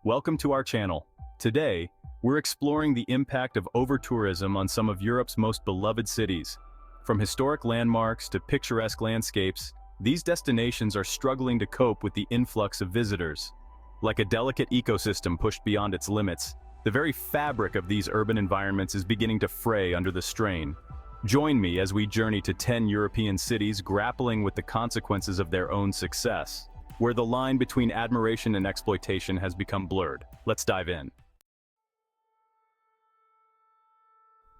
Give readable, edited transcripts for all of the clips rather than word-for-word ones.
Welcome to our channel. Today, we're exploring the impact of overtourism on some of Europe's most beloved cities. From historic landmarks to picturesque landscapes, these destinations are struggling to cope with the influx of visitors. Like a delicate ecosystem pushed beyond its limits, the very fabric of these urban environments is beginning to fray under the strain. Join me as we journey to 10 European cities grappling with the consequences of their own success, where the line between admiration and exploitation has become blurred. Let's dive in.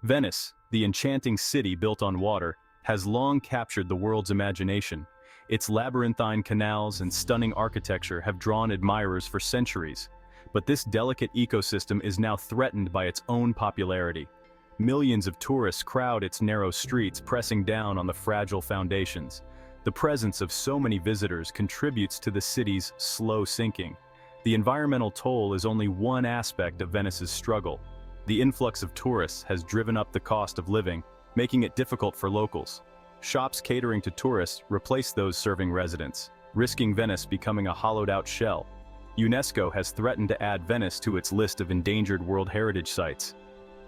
Venice, the enchanting city built on water, has long captured the world's imagination. Its labyrinthine canals and stunning architecture have drawn admirers for centuries. But this delicate ecosystem is now threatened by its own popularity. Millions of tourists crowd its narrow streets, pressing down on the fragile foundations. The presence of so many visitors contributes to the city's slow sinking. The environmental toll is only one aspect of Venice's struggle. The influx of tourists has driven up the cost of living, making it difficult for locals. Shops catering to tourists replace those serving residents, risking Venice becoming a hollowed-out shell. UNESCO has threatened to add Venice to its list of endangered World Heritage Sites.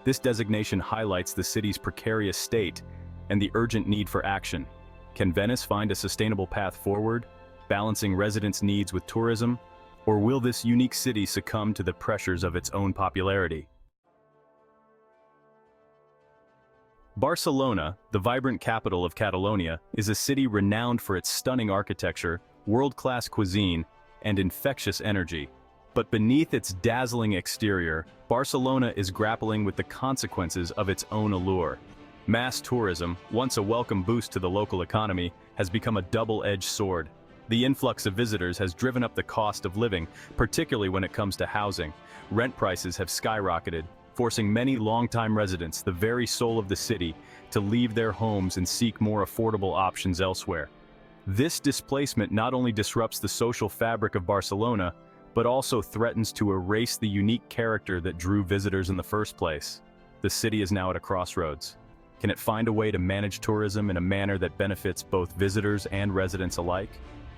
This designation highlights the city's precarious state and the urgent need for action. Can Venice find a sustainable path forward, balancing residents' needs with tourism? Or will this unique city succumb to the pressures of its own popularity? Barcelona, the vibrant capital of Catalonia, is a city renowned for its stunning architecture, world-class cuisine, and infectious energy. But beneath its dazzling exterior, Barcelona is grappling with the consequences of its own allure. Mass tourism, once a welcome boost to the local economy, has become a double-edged sword. The influx of visitors has driven up the cost of living, particularly when it comes to housing. Rent prices have skyrocketed, forcing many longtime residents, the very soul of the city, to leave their homes and seek more affordable options elsewhere. This displacement not only disrupts the social fabric of Barcelona, but also threatens to erase the unique character that drew visitors in the first place. The city is now at a crossroads. Can it find a way to manage tourism in a manner that benefits both visitors and residents alike?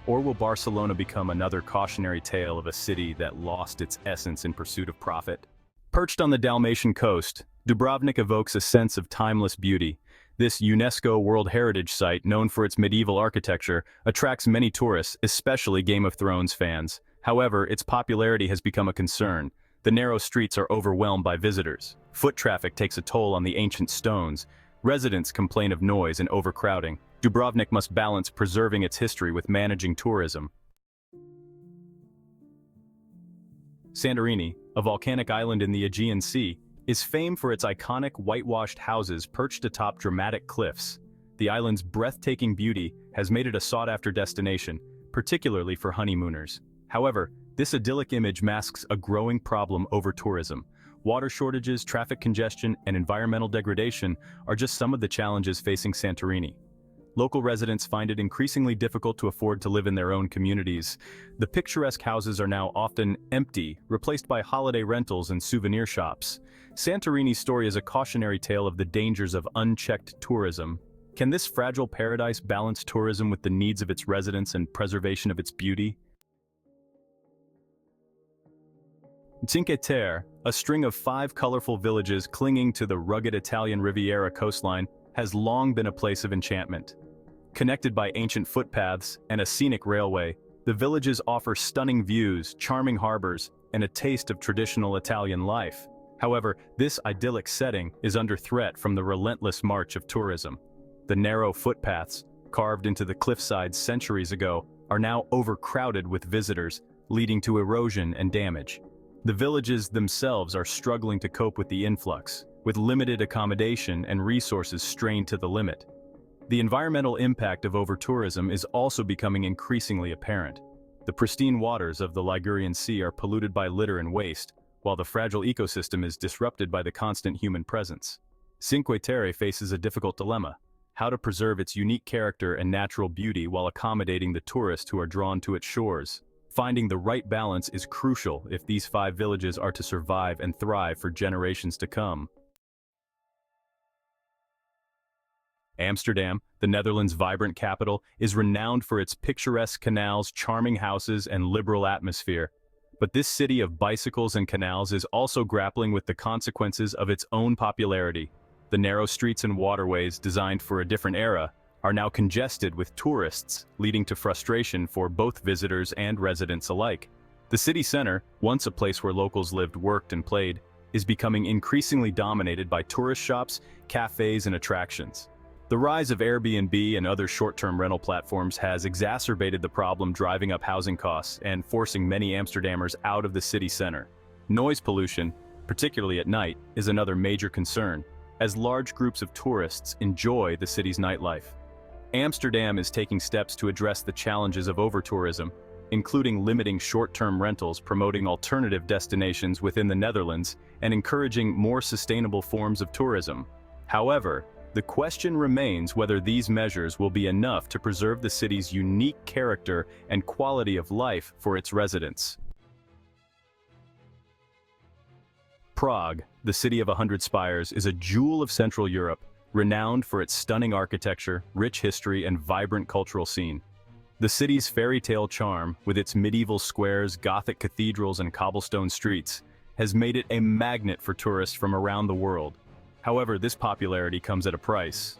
Or will Barcelona become another cautionary tale of a city that lost its essence in pursuit of profit? Perched on the Dalmatian coast, Dubrovnik evokes a sense of timeless beauty. This UNESCO World Heritage Site, known for its medieval architecture, attracts many tourists, especially Game of Thrones fans. However, its popularity has become a concern. The narrow streets are overwhelmed by visitors. Foot traffic takes a toll on the ancient stones. Residents complain of noise and overcrowding. Dubrovnik must balance preserving its history with managing tourism. Santorini, a volcanic island in the Aegean Sea, is famed for its iconic whitewashed houses perched atop dramatic cliffs. The island's breathtaking beauty has made it a sought-after destination, particularly for honeymooners. However, this idyllic image masks a growing problem: overtourism. Water shortages, traffic congestion, and environmental degradation are just some of the challenges facing Santorini. Local residents find it increasingly difficult to afford to live in their own communities. The picturesque houses are now often empty, replaced by holiday rentals and souvenir shops. Santorini's story is a cautionary tale of the dangers of unchecked tourism. Can this fragile paradise balance tourism with the needs of its residents and preservation of its beauty? Cinque Terre, a string of 5 colorful villages clinging to the rugged Italian Riviera coastline, has long been a place of enchantment. Connected by ancient footpaths and a scenic railway, the villages offer stunning views, charming harbors, and a taste of traditional Italian life. However, this idyllic setting is under threat from the relentless march of tourism. The narrow footpaths, carved into the cliffsides centuries ago, are now overcrowded with visitors, leading to erosion and damage. The villages themselves are struggling to cope with the influx, with limited accommodation and resources strained to the limit. The environmental impact of overtourism is also becoming increasingly apparent. The pristine waters of the Ligurian Sea are polluted by litter and waste, while the fragile ecosystem is disrupted by the constant human presence. Cinque Terre faces a difficult dilemma: how to preserve its unique character and natural beauty while accommodating the tourists who are drawn to its shores. Finding the right balance is crucial if these 5 villages are to survive and thrive for generations to come. Amsterdam, the Netherlands' vibrant capital, is renowned for its picturesque canals, charming houses, and liberal atmosphere. But this city of bicycles and canals is also grappling with the consequences of its own popularity. The narrow streets and waterways designed for a different era are now congested with tourists, leading to frustration for both visitors and residents alike. The city center, once a place where locals lived, worked, and played, is becoming increasingly dominated by tourist shops, cafes, and attractions. The rise of Airbnb and other short-term rental platforms has exacerbated the problem, driving up housing costs and forcing many Amsterdammers out of the city center. Noise pollution, particularly at night, is another major concern, as large groups of tourists enjoy the city's nightlife. Amsterdam is taking steps to address the challenges of overtourism, including limiting short-term rentals, promoting alternative destinations within the Netherlands, and encouraging more sustainable forms of tourism. However, the question remains whether these measures will be enough to preserve the city's unique character and quality of life for its residents. Prague, the city of 100 spires, is a jewel of Central Europe, renowned for its stunning architecture, rich history, and vibrant cultural scene. The city's fairy tale charm, with its medieval squares, Gothic cathedrals, and cobblestone streets, has made it a magnet for tourists from around the world. However, this popularity comes at a price.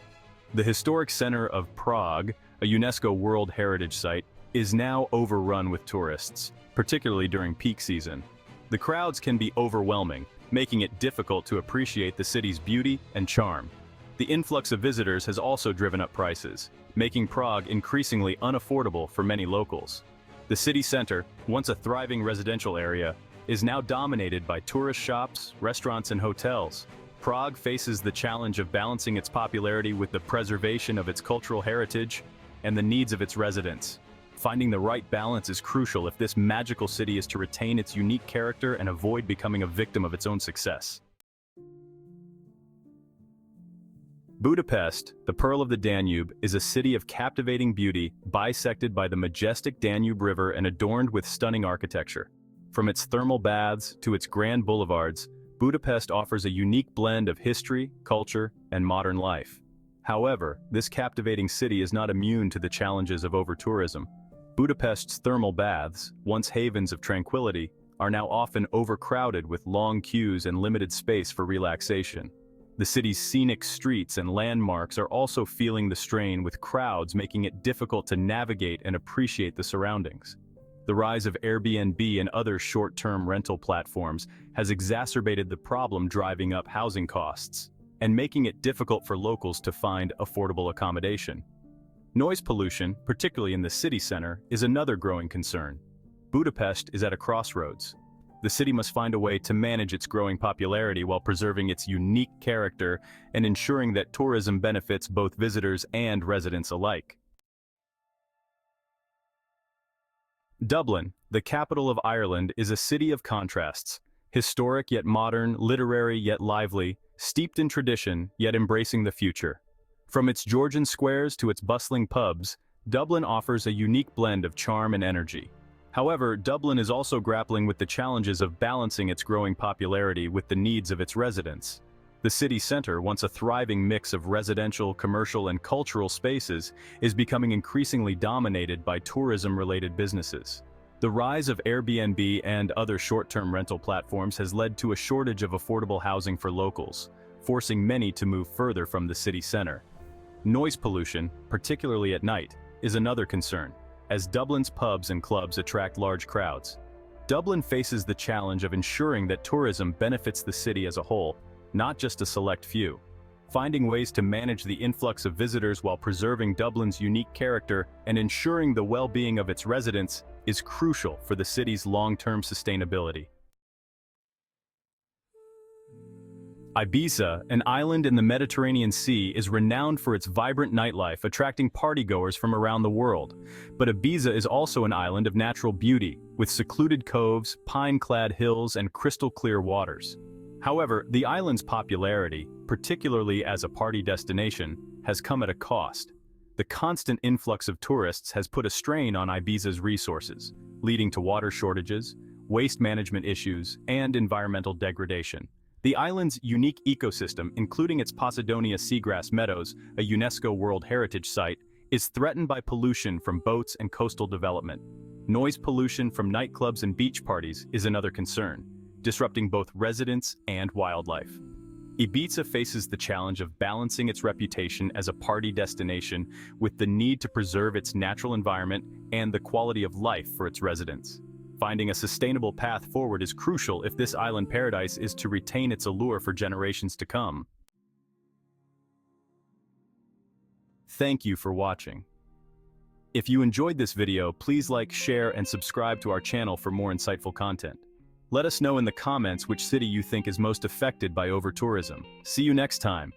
The historic center of Prague, a UNESCO World Heritage Site, is now overrun with tourists, particularly during peak season. The crowds can be overwhelming, making it difficult to appreciate the city's beauty and charm. The influx of visitors has also driven up prices, making Prague increasingly unaffordable for many locals. The city center, once a thriving residential area, is now dominated by tourist shops, restaurants, and hotels. Prague faces the challenge of balancing its popularity with the preservation of its cultural heritage and the needs of its residents. Finding the right balance is crucial if this magical city is to retain its unique character and avoid becoming a victim of its own success. Budapest, the Pearl of the Danube, is a city of captivating beauty, bisected by the majestic Danube River and adorned with stunning architecture. From its thermal baths to its grand boulevards, Budapest offers a unique blend of history, culture, and modern life. However, this captivating city is not immune to the challenges of overtourism. Budapest's thermal baths, once havens of tranquility, are now often overcrowded with long queues and limited space for relaxation. The city's scenic streets and landmarks are also feeling the strain, with crowds making it difficult to navigate and appreciate the surroundings. The rise of Airbnb and other short-term rental platforms has exacerbated the problem, driving up housing costs and making it difficult for locals to find affordable accommodation. Noise pollution, particularly in the city center, is another growing concern. Budapest is at a crossroads. The city must find a way to manage its growing popularity while preserving its unique character and ensuring that tourism benefits both visitors and residents alike. Dublin, the capital of Ireland, is a city of contrasts. Historic yet modern, literary yet lively, steeped in tradition yet embracing the future. From its Georgian squares to its bustling pubs, Dublin offers a unique blend of charm and energy. However, Dublin is also grappling with the challenges of balancing its growing popularity with the needs of its residents. The city center, once a thriving mix of residential, commercial, and cultural spaces, is becoming increasingly dominated by tourism-related businesses. The rise of Airbnb and other short-term rental platforms has led to a shortage of affordable housing for locals, forcing many to move further from the city center. Noise pollution, particularly at night, is another concern, as Dublin's pubs and clubs attract large crowds. Dublin faces the challenge of ensuring that tourism benefits the city as a whole, not just a select few. Finding ways to manage the influx of visitors while preserving Dublin's unique character and ensuring the well-being of its residents is crucial for the city's long-term sustainability. Ibiza, an island in the Mediterranean Sea, is renowned for its vibrant nightlife, attracting partygoers from around the world. But Ibiza is also an island of natural beauty, with secluded coves, pine-clad hills, and crystal-clear waters. However, the island's popularity, particularly as a party destination, has come at a cost. The constant influx of tourists has put a strain on Ibiza's resources, leading to water shortages, waste management issues, and environmental degradation. The island's unique ecosystem, including its Posidonia seagrass meadows, a UNESCO World Heritage Site, is threatened by pollution from boats and coastal development. Noise pollution from nightclubs and beach parties is another concern, disrupting both residents and wildlife. Ibiza faces the challenge of balancing its reputation as a party destination with the need to preserve its natural environment and the quality of life for its residents. Finding a sustainable path forward is crucial if this island paradise is to retain its allure for generations to come. Thank you for watching. If you enjoyed this video, please like, share, and subscribe to our channel for more insightful content. Let us know in the comments which city you think is most affected by overtourism. See you next time.